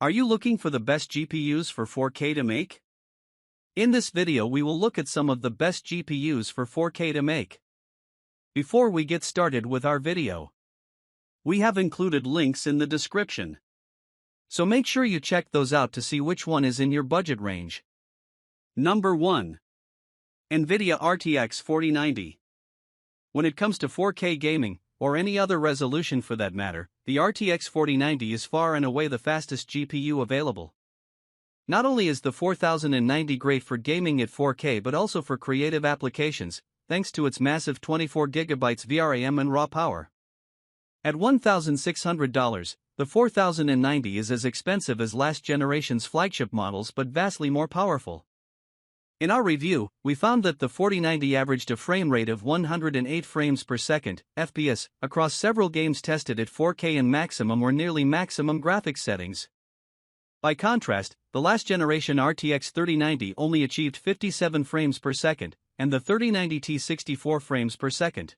Are you looking for the best GPUs for 4K to make? In this video we will look at some of the best GPUs for 4K to make. Before we get started with our video, we have included links in the description. So make sure you check those out to see which one is in your budget range. Number 1. Nvidia RTX 4090. When it comes to 4K gaming, or any other resolution for that matter, the RTX 4090 is far and away the fastest GPU available. Not only is the 4090 great for gaming at 4K but also for creative applications, thanks to its massive 24GB VRAM and raw power. At $1,600, the 4090 is as expensive as last generation's flagship models but vastly more powerful. In our review, we found that the 4090 averaged a frame rate of 108 frames per second, FPS, across several games tested at 4K and maximum or nearly maximum graphics settings. By contrast, the last generation RTX 3090 only achieved 57 frames per second, and the 3090 Ti 64 frames per second.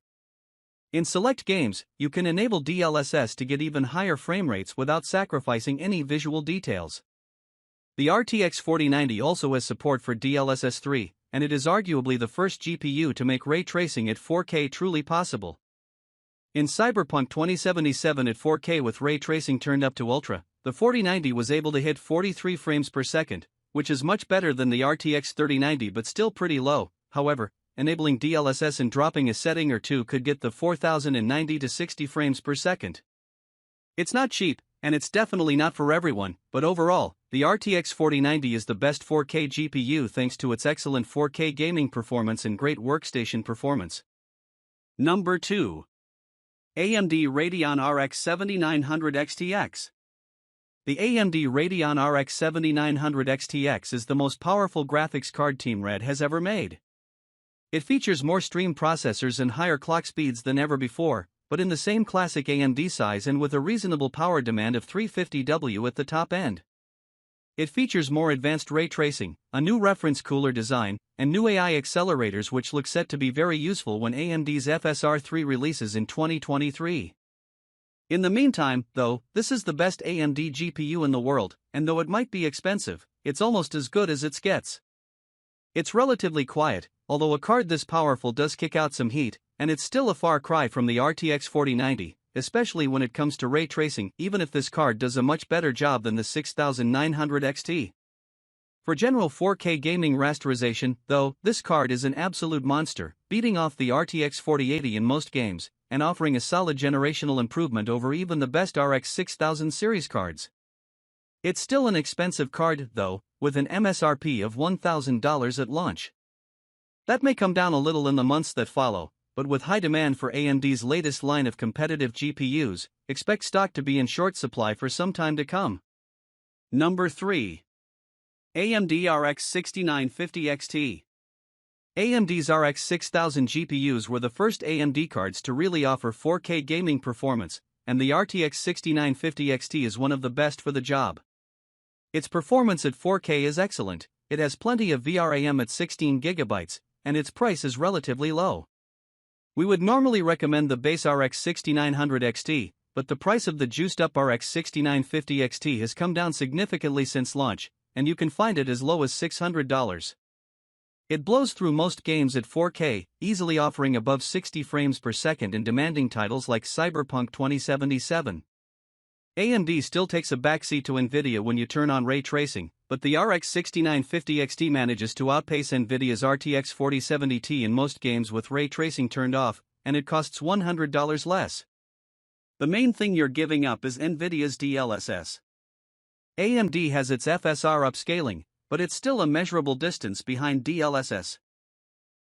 In select games, you can enable DLSS to get even higher frame rates without sacrificing any visual details. The RTX 4090 also has support for DLSS 3, and it is arguably the first GPU to make ray tracing at 4K truly possible. In Cyberpunk 2077 at 4K with ray tracing turned up to Ultra, the 4090 was able to hit 43 frames per second, which is much better than the RTX 3090 but still pretty low. However, enabling DLSS and dropping a setting or two could get the 4090 to 60 frames per second. It's not cheap, and it's definitely not for everyone, but overall, the RTX 4090 is the best 4K GPU thanks to its excellent 4K gaming performance and great workstation performance. Number 2. AMD Radeon RX 7900 XTX. The AMD Radeon RX 7900 XTX is the most powerful graphics card Team Red has ever made. It features more stream processors and higher clock speeds than ever before, but in the same classic AMD size and with a reasonable power demand of 350W at the top end. It features more advanced ray tracing, a new reference cooler design, and new AI accelerators which look set to be very useful when AMD's FSR 3 releases in 2023. In the meantime, though, this is the best AMD GPU in the world, and though it might be expensive, it's almost as good as it gets. It's relatively quiet, although a card this powerful does kick out some heat, and it's still a far cry from the RTX 4090, especially when it comes to ray tracing, even if this card does a much better job than the 6900 XT. For general 4K gaming rasterization, though, this card is an absolute monster, beating off the RTX 4080 in most games, and offering a solid generational improvement over even the best RX 6000 series cards. It's still an expensive card, though, with an MSRP of $1,000 at launch. That may come down a little in the months that follow, but with high demand for AMD's latest line of competitive GPUs, expect stock to be in short supply for some time to come. Number 3. AMD RX 6950 XT. AMD's RX 6000 GPUs were the first AMD cards to really offer 4K gaming performance, and the RTX 6950 XT is one of the best for the job. Its performance at 4K is excellent, it has plenty of VRAM at 16GB, and its price is relatively low. We would normally recommend the base RX 6900 XT, but the price of the juiced-up RX 6950 XT has come down significantly since launch, and you can find it as low as $600. It blows through most games at 4K, easily offering above 60 frames per second in demanding titles like Cyberpunk 2077. AMD still takes a backseat to Nvidia when you turn on ray tracing, but the RX 6950 XT manages to outpace Nvidia's RTX 4070 Ti in most games with ray tracing turned off, and it costs $100 less. The main thing you're giving up is Nvidia's DLSS. AMD has its FSR upscaling, but it's still a measurable distance behind DLSS.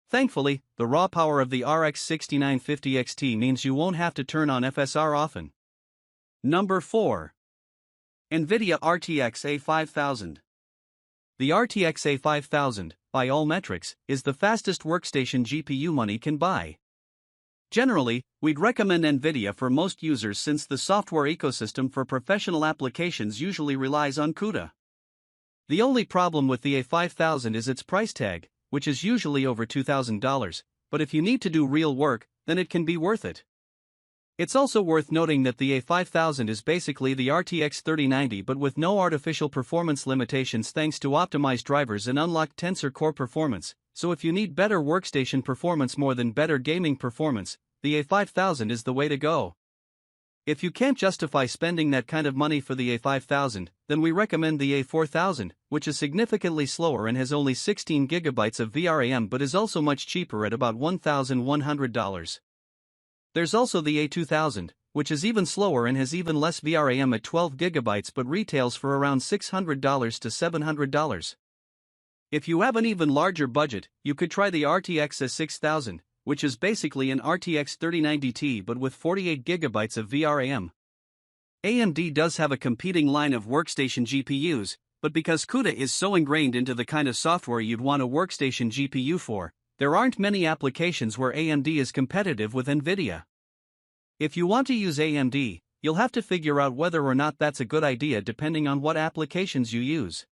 Thankfully, the raw power of the RX 6950 XT means you won't have to turn on FSR often. Number 4. Nvidia RTX A5000. The RTX A5000, by all metrics, is the fastest workstation GPU money can buy. Generally, we'd recommend Nvidia for most users since the software ecosystem for professional applications usually relies on CUDA. The only problem with the A5000 is its price tag, which is usually over $2,000, but if you need to do real work, then it can be worth it. It's also worth noting that the A5000 is basically the RTX 3090 but with no artificial performance limitations thanks to optimized drivers and unlocked Tensor Core performance, so if you need better workstation performance more than better gaming performance, the A5000 is the way to go. If you can't justify spending that kind of money for the A5000, then we recommend the A4000, which is significantly slower and has only 16GB of VRAM but is also much cheaper at about $1,100. There's also the A2000, which is even slower and has even less VRAM at 12GB but retails for around $600 to $700. If you have an even larger budget, you could try the RTX A6000, which is basically an RTX 3090 Ti but with 48GB of VRAM. AMD does have a competing line of workstation GPUs, but because CUDA is so ingrained into the kind of software you'd want a workstation GPU for, there aren't many applications where AMD is competitive with Nvidia. If you want to use AMD, you'll have to figure out whether or not that's a good idea depending on what applications you use.